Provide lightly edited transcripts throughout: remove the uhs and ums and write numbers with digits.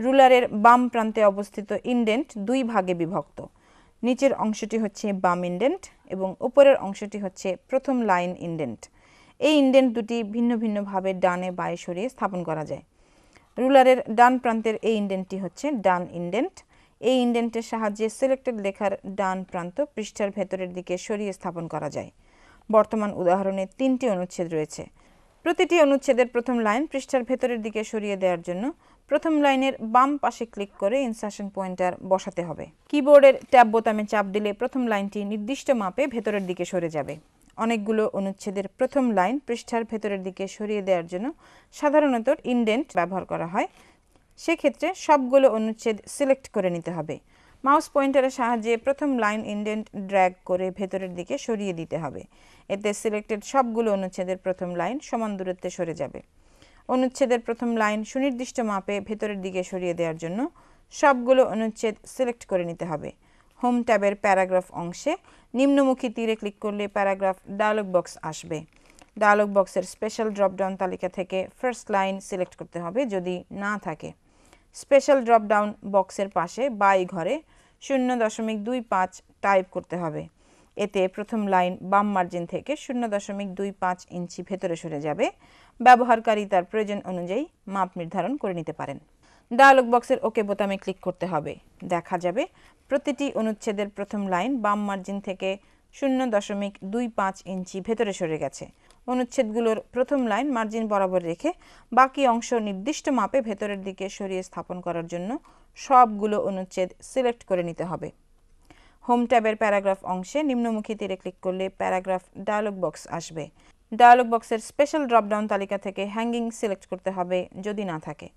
রুলারের বাম প্রান্তে অবস্থিত ইনডেন্ট দুই ভাগে বিভক্ত। নিচের অংশটি হচ্ছে বাম ইনডেন্ট এবং উপরের অংশটি হচ্ছে প্রথম লাইন ইনডেন্ট। এই ইনডেন্ট দুটি ভিন্ন ভিন্নভাবে ডানে বাঁয়ে সরিয়ে স্থাপন করা যায়। রুলারের ডান প্রান্তের এই ইনডেন্টটি হচ্ছে ডান ইনডেন্ট। এই ইনডেন্টের সাহায্যে সিলেক্টেড লেখার ডান প্রান্ত পৃষ্ঠার ভেতরের দিকে সরিয়ে স্থাপন করা যায়। বর্তমান উদাহরণে 3টি অনুচ্ছেদ রয়েছে। প্রতিটি অনুচ্ছেদের প্রথম লাইন পৃষ্ঠার ভেতরের দিকে সরিয়ে দেওয়ার জন্য প্রথম লাইনের বাম পাশে ক্লিক করে ইনসারশন পয়েন্টার বসাতে হবে। কিবোর্ডের ট্যাব বোতামে চাপ দিলে প্রথম লাইনটি নির্দিষ্ট মাপে ভেতরের দিকে সরে যাবে। অনেকগুলো অনুচ্ছেদের প্রথম লাইন পৃষ্ঠার ভেতরের দিকে সরিয়ে দেওয়ার জন্য সাধারণত ইনডেন্ট ব্যবহার করা হয়। সেক্ষেত্রে সবগুলো অনুচ্ছেদ সিলেক্ট করে নিতে হবে। মাউস পয়েন্টারের সাহায্যে প্রথম লাইন ইনডেন্ট ড্র্যাগ করে ভেতরের দিকে সরিয়ে দিতে হবে। এতে সিলেক্টেড সবগুলো অনুচ্ছেদের প্রথম লাইন সমান দূরত্বে সরে যাবে। অনুচ্ছেদের প্রথম লাইন সুনির্দিষ্ট মাপে ভেতরের দিকে সরিয়ে দেওয়ার জন্য সবগুলো অনুচ্ছেদ সিলেক্ট করে নিতে হবে। হোম ট্যাবের প্যারাগ্রাফ অংশে নিম্নমুখী তীরে ক্লিক করলে প্যারাগ্রাফ ডায়লগ বক্স আসবে। ডায়লগ বক্সের স্পেশাল ড্রপডাউন তালিকা থেকে ফার্স্ট লাইন সিলেক্ট করতে হবে যদি না থাকে। স্পেশাল ড্রপডাউন বক্সের পাশে বাই ঘরে 0.25 টাইপ করতে হবে। এতে প্রথম লাইন বাম মার্জিন থেকে 0.25 ইঞ্চি ভেতরে সরে যাবে। ব্যবহারকারী তার প্রয়োজন অনুযায়ী মাপ নির্ধারণ করে নিতে পারেন। ডায়লগ বক্সের ওকে বোতামে ক্লিক করতে হবে। দেখা যাবে প্রতিটি অনুচ্ছেদের প্রথম লাইন বাম মার্জিন থেকে 0.25 ইঞ্চি ভেতরে সরে গেছে। অনুচ্ছেদগুলোর প্রথম লাইন মার্জিন বরাবর রেখে বাকি অংশ নির্দিষ্ট মাপে ভেতরের দিকে সরিয়ে স্থাপন করার জন্য সবগুলো অনুচ্ছেদ সিলেক্ট করে নিতে হবে। হোম ট্যাবের প্যারাগ্রাফ অংশে নিম্নমুখী তীরে ক্লিক করলে প্যারাগ্রাফ ডায়লগ বক্স আসবে। ডায়লগ বক্সের স্পেশাল ড্রপডাউন তালিকা থেকে হ্যাঙ্গিং সিলেক্ট করতে হবে যদি না থাকে।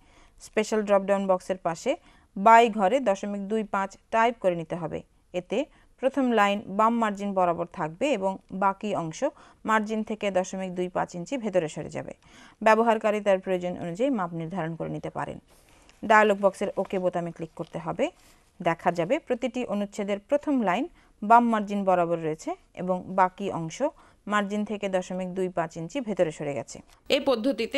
স্পেশাল ড্রপডাউন বক্সের পাশে বাই ঘরে 0.25 টাইপ করে নিতে হবে। এতে প্রথম লাইন বাম মার্জিন বরাবর থাকবে এবং বাকি অংশ মার্জিন থেকে 0.25 ইঞ্চি ভেতরে সরে যাবে। ব্যবহারকারী তার প্রয়োজন অনুযায়ী মাপ নির্ধারণ করে নিতে পারেন। ডায়লগ বক্সের ওকে বোতামে ক্লিক করতে হবে। দেখা যাবে প্রতিটি অনুচ্ছেদের প্রথম লাইন বাম মার্জিন বরাবর রয়েছে এবং বাকি অংশ মার্জিন থেকে 0.25 ইঞ্চি ভেতরে সরে গেছে। এই পদ্ধতিতে